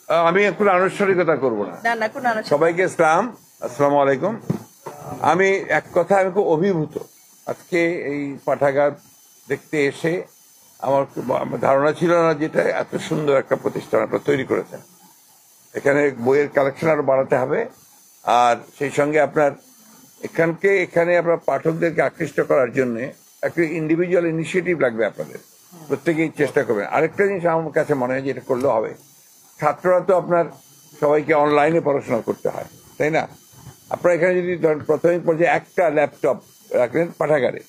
আমি কোনো আনুষ্ঠানিকতা করব না। সবাইকে আসসালামু আলাইকুম। আমি এক কথা, আমি খুব অভিভূত আজকে এই পাঠাগার দেখতে এসে। আমার ধারণা ছিল না যেটা এত সুন্দর একটা প্রতিষ্ঠান আপনারা তৈরি করেছেন। এখানে বইয়ের কালেকশন আরো বাড়াতে হবে, আর সেই সঙ্গে আপনার এখানে আপনার পাঠকদেরকে আকৃষ্ট করার জন্য একটা ইন্ডিভিজুয়াল ইনিশিয়েটিভ লাগবে। আপনাদের প্রত্যেকেই চেষ্টা করবেন। আরেকটা জিনিস আমার কাছে মনে হয় যে এটা করলে হবে, ছাত্ররা তো আপনার সবাইকে অনলাইনে পড়াশোনা করতে হয়, তাই না? আপনারা এখানে যদি প্রাথমিক পর্যায়ে একটা ল্যাপটপ রাখলেন পাঠাগারে,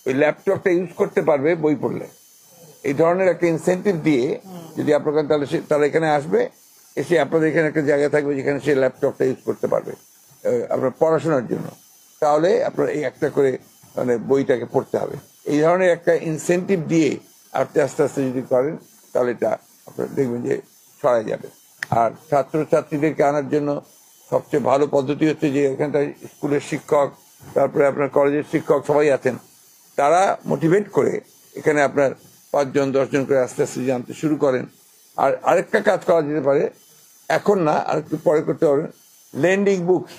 ওই ল্যাপটপটা ইউজ করতে পারবে বই পড়লে। এই ধরনের একটা ইনসেন্টিভ দিয়ে যদি আপনার তাহলে তারা এখানে আসবে, এসে আপনাদের এখানে একটা জায়গা থাকবে যেখানে সে ল্যাপটপটা ইউজ করতে পারবে আপনার পড়াশোনার জন্য। তাহলে আপনার এই একটা করে মানে বইটাকে পড়তে হবে। এই ধরনের একটা ইনসেন্টিভ দিয়ে আস্তে আস্তে আস্তে যদি করেন তাহলে এটা আপনারা দেখবেন যে ছড়াই যাবে। আর ছাত্রছাত্রীদেরকে আনার জন্য সবচেয়ে ভালো পদ্ধতি হচ্ছে যে এখানটা স্কুলের শিক্ষক, তারপরে আপনার কলেজের শিক্ষক সবাই আছেন, তারা মোটিভেট করে এখানে আপনার 5 জন 10 জন করে আস্তে আস্তে জানতে শুরু করেন। আর আরেকটা কাজ করা যেতে পারে, এখন না আর একটু পরে করতে পারবেন, লেন্ডিং বুকস।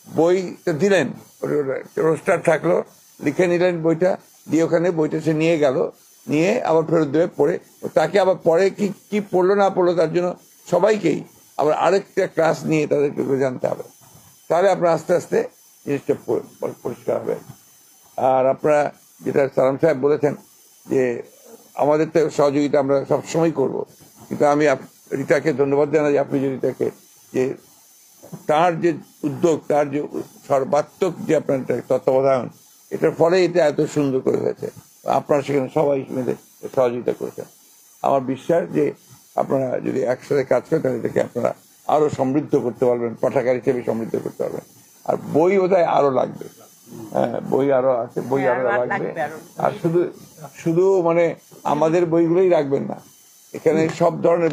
বইটা দিলেন, রোস্টার থাকলো, লিখে নিলেন বইটা, দিয়ে ওখানে বইটা সে নিয়ে গেল, নিয়ে আবার ফেরত দেবে পড়ে। তাকে আবার পরে কি পড়লো না পড়লো তার জন্য সবাইকেই আবার আরেকটা ক্লাস নিয়ে তাদেরকে জানতে হবে। তাহলে আপনার আস্তে আস্তে জিনিসটা পরিষ্কার হবে। আর আপনারা যেটা সালাম সাহেব বলেছেন যে আমাদের তো সহযোগিতা আমরা সবসময় করব, কিন্তু আমি রিতাকে ধন্যবাদ জানাই যে আপনি যে রিতাকে যে তার যে উদ্যোগ, তার যে সর্বাত্মক যে আপনার তত্ত্বাবধান, এটার ফলে এটা এত সুন্দর করে হয়েছে। আপনারা সেখানে সবাই মিলে সহযোগিতা করেছেন। আমার বিশ্বাস যে আপনারা যদি একসাথে কাজ করেন তাহলে এটাকে আপনারা আরো সমৃদ্ধ করতে পারবেন, পাঠাগার হিসেবে সমৃদ্ধ করতে পারবেন। আর বই বোধহয় আরো লাগবে। হ্যাঁ, বই আরো আছে, বই আরো লাগবে। আর শুধু মানে আমাদের বইগুলোই রাখবেন না, এখানে সব ধরনের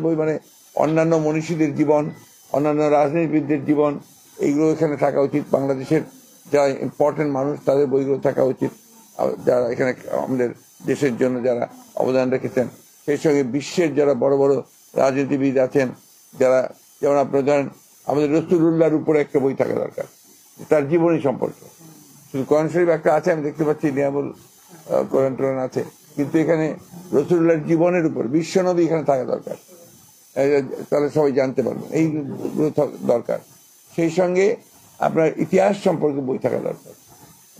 বই মানে অন্যান্য মনীষীদের জীবন, অন্যান্য রাজনীতিবিদদের জীবন, এইগুলো এখানে থাকা উচিত। বাংলাদেশের যারা ইম্পর্টেন্ট মানুষ তাদের বইগুলো থাকা উচিত, যারা এখানে আমাদের দেশের জন্য যারা অবদান রেখেছেন। সেই সঙ্গে বিশ্বের যারা বড় বড় রাজনীতিবিদ আছেন, যারা যেমন আপনারা জানেন আমাদের রসুলুল্লাহর উপরে একটা বই থাকা দরকার, তার জীবনী সম্পর্কে। শুধু কোরআন শরীফ একটা আছে, আমি দেখতে পাচ্ছি নিয়ামুল কোরআন টোরআন আছে, কিন্তু এখানে রসুলুল্লাহর জীবনের উপর বিশ্বনবী এখানে থাকা দরকার, তাহলে সবাই জানতে পারবেন। এইগুলো দরকার। সেই সঙ্গে আপনার ইতিহাস সম্পর্কে বই থাকা দরকার,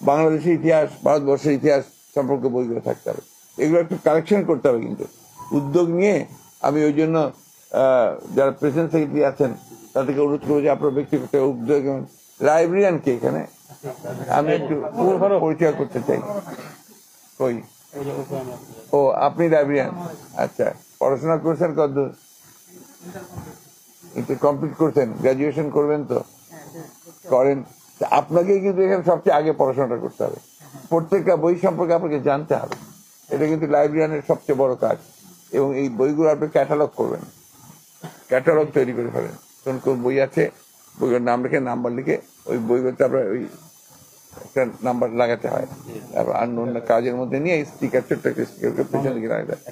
বাংলাদেশের ইতিহাস, ভারতবর্ষের ইতিহাস সম্পর্কে বইগুলো থাকতে হবে। এগুলো একটু কালেকশন করতে হবে, কিন্তু উদ্যোগ নিয়ে আমি ওই জন্য যারা প্রেসিডেন্ট সেক্রেটারি আছেন তাদেরকে অনুরোধ করবো যে আপনার ব্যক্তিগত উদ্যোগ। লাইব্রেরিয়ানকে এখানে আমি একটু পরিচয় করতে চাই। কই? ও, আপনি লাইব্রেরিয়ান? আচ্ছা, পড়াশোনা করছেন কতদূর? একটু কমপ্লিট করছেন, গ্রাজুয়েশন করবেন তো? করেন। আপনাকে কিন্তু এখানে সবচেয়ে আগে পড়াশোনাটা করতে হবে, প্রত্যেকটা বই সম্পর্কে আপনাকে জানতে হবে। এটা কিন্তু লাইব্রেরিয়ানের সবচেয়ে বড় কাজ। এবং এই বইগুলো আপনি ক্যাটালগ করবেন, ক্যাটালগ তৈরি করে ফেলেন। কোন কোন বই আছে, বইগুলোর নাম লিখে, নাম্বার লিখে, ওই বইগুলোতে আপনার ওই একটা নাম্বার লাগাতে হয়। তারপর অন্য কাজের মধ্যে নিয়ে স্টিকার, ছোট্ট একটা স্টিকার পেছনে দিকে লাগাতে হয়।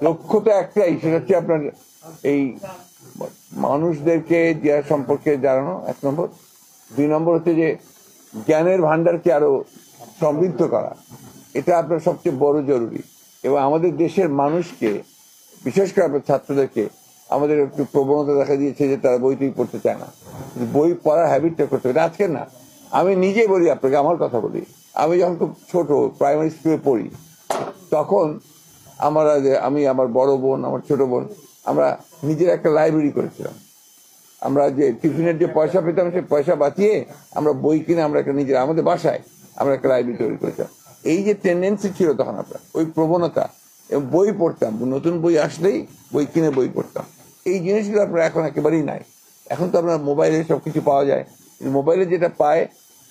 লক্ষ্য তো একটাই, সেটা হচ্ছে আপনার এই মানুষদেরকে দেওয়া সম্পর্কে জানানো, 1 নম্বর। 2 নম্বর হচ্ছে যে জ্ঞানের ভান্ডারকে আরো সমৃদ্ধ করা, এটা আপনার সবচেয়ে বড় জরুরি। এবং আমাদের দেশের মানুষকে, বিশেষ করে আপনার ছাত্রদেরকে, আমাদের একটু প্রবণতা দেখা দিয়েছে যে তারা বইটই পড়তে চায় না। বই পড়ার হ্যাবিটটা করতে হবে। আজকে না, আমি নিজে বলি আপনাকে, আমার কথা বলি, আমি যখন খুব ছোট প্রাইমারি স্কুলে পড়ি, তখন আমি, আমার বড় বোন, আমার ছোট বোন, আমরা নিজের একটা লাইব্রেরি করেছিলাম। আমরা যে টিফিনের যে পয়সা পেতাম, সেই পয়সা বাঁচিয়ে আমরা বই কিনে আমরা একটা নিজের আমাদের বাসায় আমরা একটা লাইব্রেরি তৈরি করেছিলাম। এই যে টেন্ডেন্সি ছিল তখন আপনার, ওই প্রবণতা, এবং বই পড়তাম, নতুন বই আসলেই বই কিনে বই পড়তাম। এই জিনিসগুলো আপনার এখন একেবারেই নাই। এখন তো আপনার মোবাইলে সবকিছু পাওয়া যায়, মোবাইলে যেটা পায়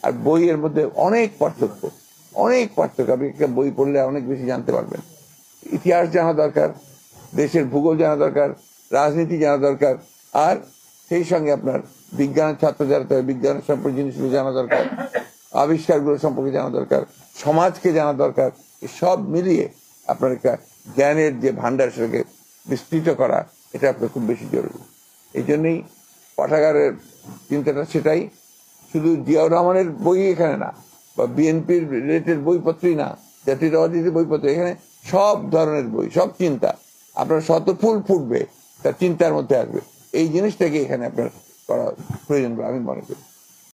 আর বইয়ের মধ্যে অনেক পার্থক্য, অনেক পার্থক্য। আপনি একটা বই পড়লে অনেক বেশি জানতে পারবেন। ইতিহাস জানা দরকার, দেশের ভূগোল জানা দরকার, রাজনীতি জানা দরকার, আর সেই সঙ্গে আপনার বিজ্ঞানের ছাত্র যারা, তার বিজ্ঞানের সম্পর্কে জিনিসগুলো জানা দরকার। আবিষ্কারগুলো সম্পর্কে জানা দরকার, সমাজকে জানা দরকার। সব মিলিয়ে আপনার একটা জ্ঞানের যে ভান্ডার সেটাকে বিস্তৃত করা, এটা আপনার খুব বেশি জরুরি। এই জন্যই পাঠাগারের চিন্তাটা সেটাই। শুধু জিয়াউর রহমানের বই এখানে না, বা বিএনপির রিলেটেড বইপত্রই না, জাতীয়তাবাদী বইপত্র, এখানে সব ধরনের বই, সব চিন্তা আপনার শত ফুল ফুটবে তার চিন্তার মধ্যে আসবে। এই জিনিসটাকে এখানে আপনার করা প্রয়োজন বলে আমি মনে করি।